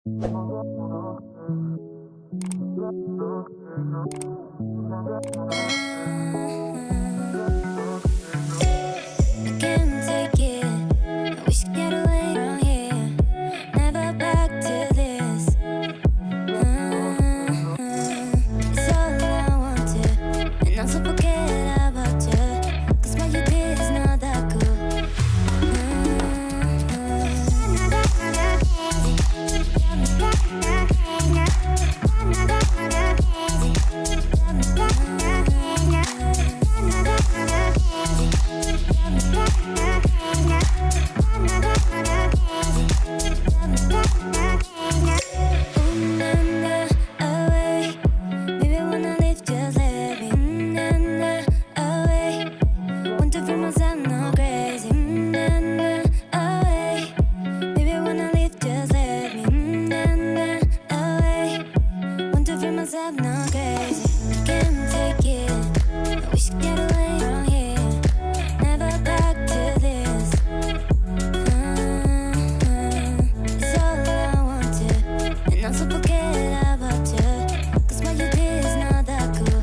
Can't take it. I wish I could get away from here. Never back to this. It's all I wanted, and also forget about you. 'Cause what you did is not that cool. Away. Maybe when I leave, just let me away. Want to feel myself not crazy. Away. Maybe when I leave, just let me away. Want to feel myself not crazy. Can't take it. I wish I could get away from here. Never back to this. It's all I wanted, and also forget about you. 'Cause what you did is not that cool.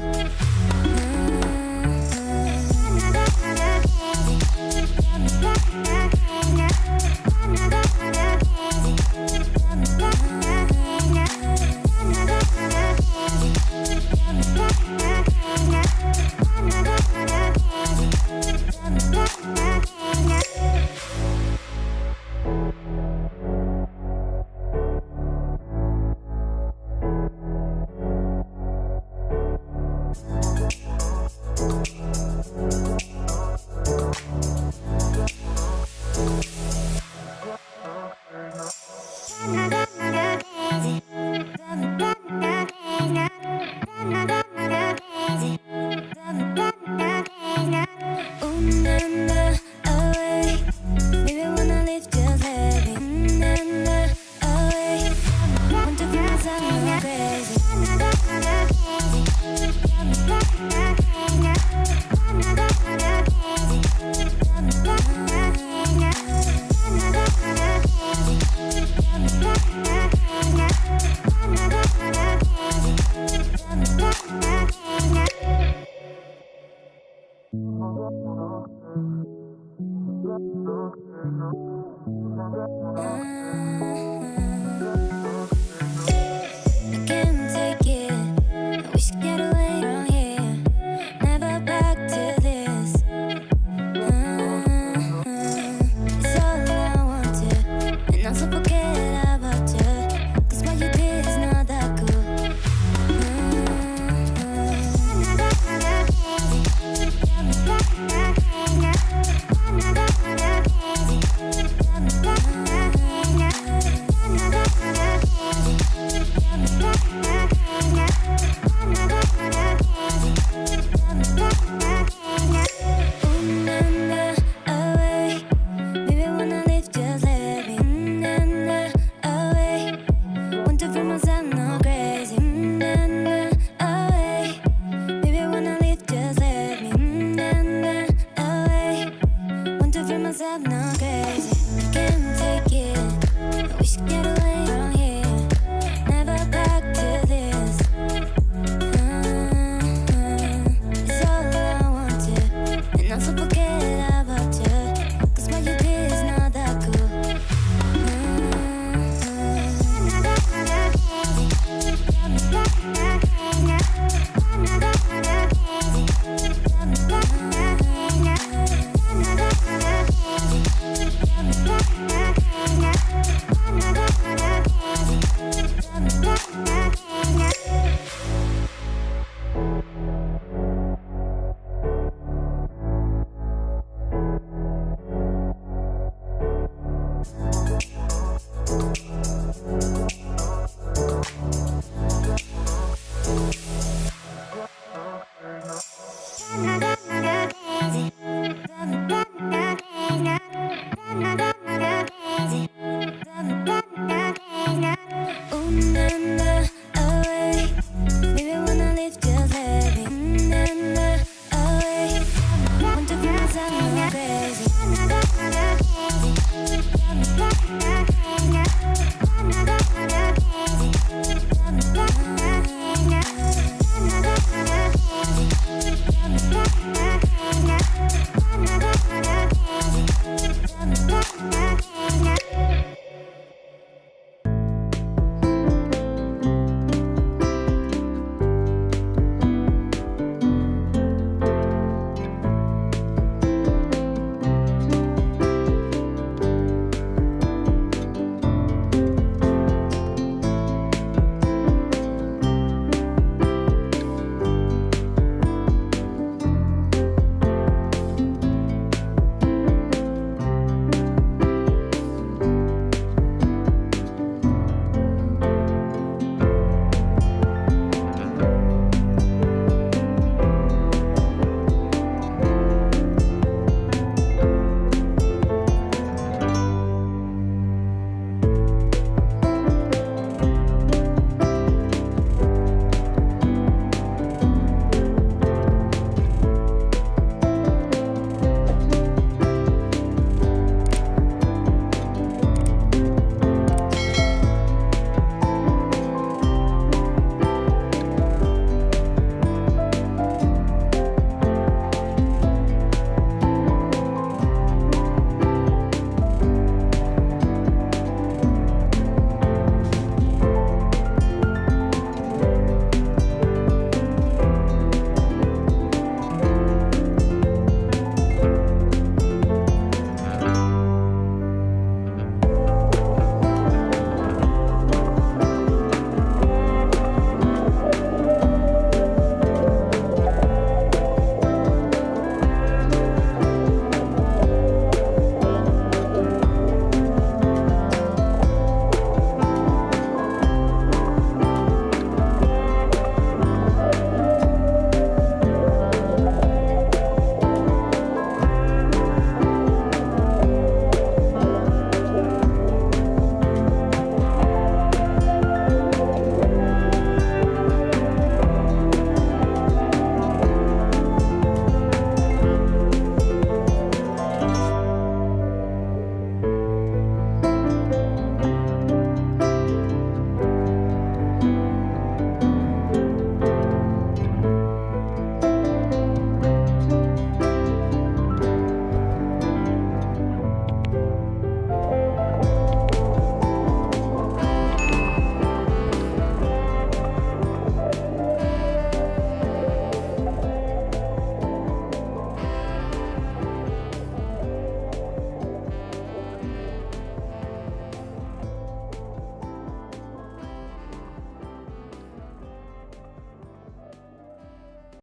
Away. Maybe when I leave, just let me away. Want to feel myself not crazy. I can't take it. I wish I could get away from here. Never back to this. It's all I wanted, and also forget about you. 'Cause what you did is not that cool. Away. Maybe when I leave, just let me away. Want to feel myself not crazy. Away. Maybe when I leave, just let me away. Want to feel myself not crazy. Can't take it. I wish I could get away from here. Never back to this. It's all I wanted, and also forget about you. 'Cause what you did is not that cool. Una